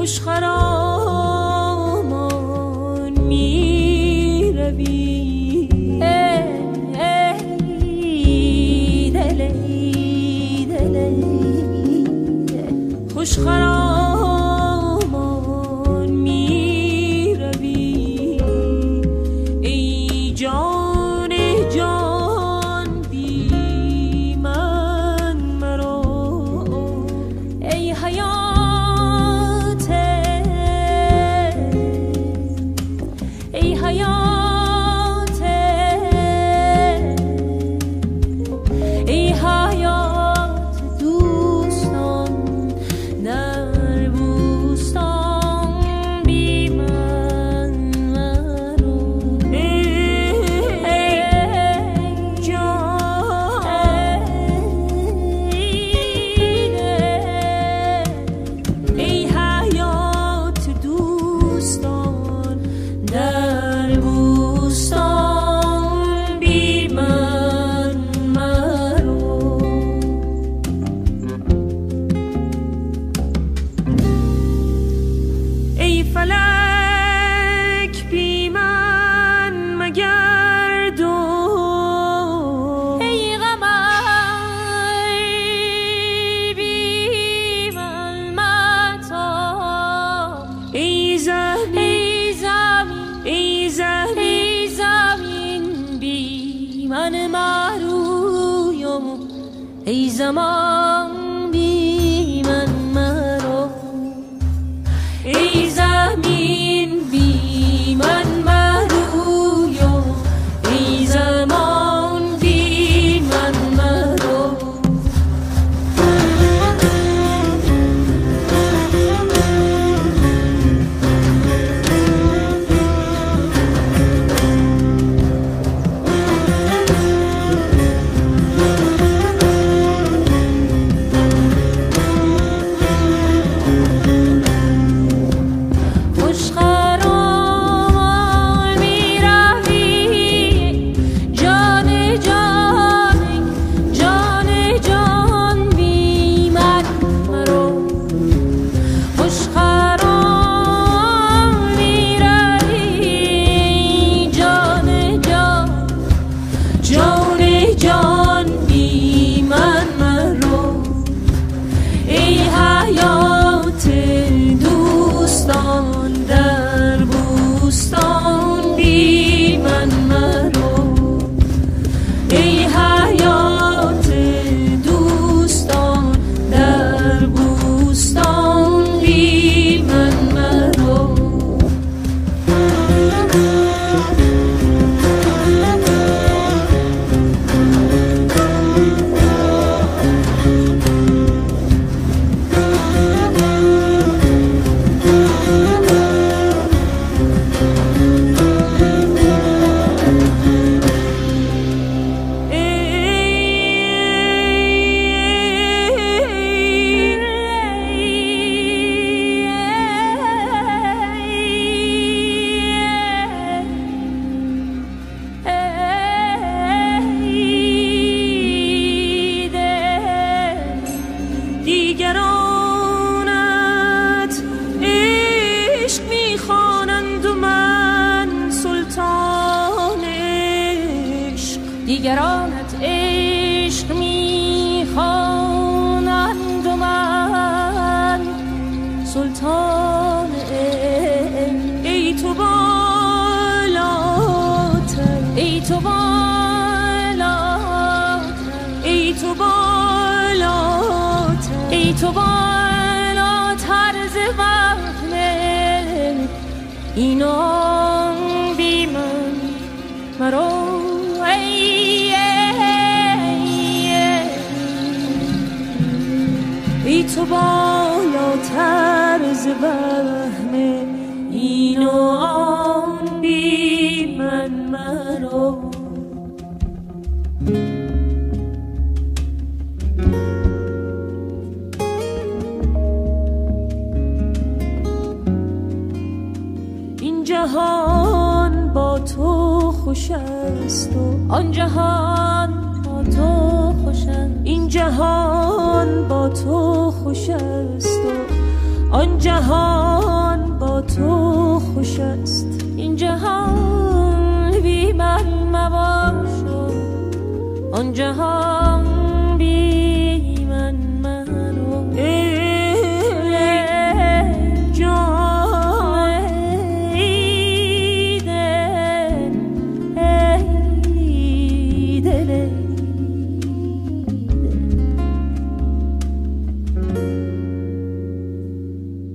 خوشخرامان می روی دلی خوشخرامان می روی ای جان جان بی من مرا ای حیات ای حیات ای حیات دوستان در بوستان بی من مرو ای جان ای حیات دوستان در بوستان بی من مرو ای فلک بی من مگردون ای قمر بی من متاب ای زمین بی من مرویم ای زمان بی من مرو ای زمین بی من مرویم ای زمان بی من مرو خوشخرامان می روی جان جان بی من مرو خوشخرام می روی جان جان بی من مرو ای حیات دوستان در بوستان بی من مرو ای حیات دوستان در بوستان بی من مرو دیگرانت عشق میخوانند و من سلطان عشق دیگرانت عشق میخوانند و من سلطان عشق ای تو بالاتر ای تو بالاتر ای تو بالاتر ای تو بالاتر ز وهم اینان بی من مرو ای تو بالاتر ز وهم اینان بی من مرو این جهان با تو خوش است و آن جهان با تو خوش است این جهان با تو خوش است و آن جهان با تو خوش است، این جهان بی من مباشد. آن جهان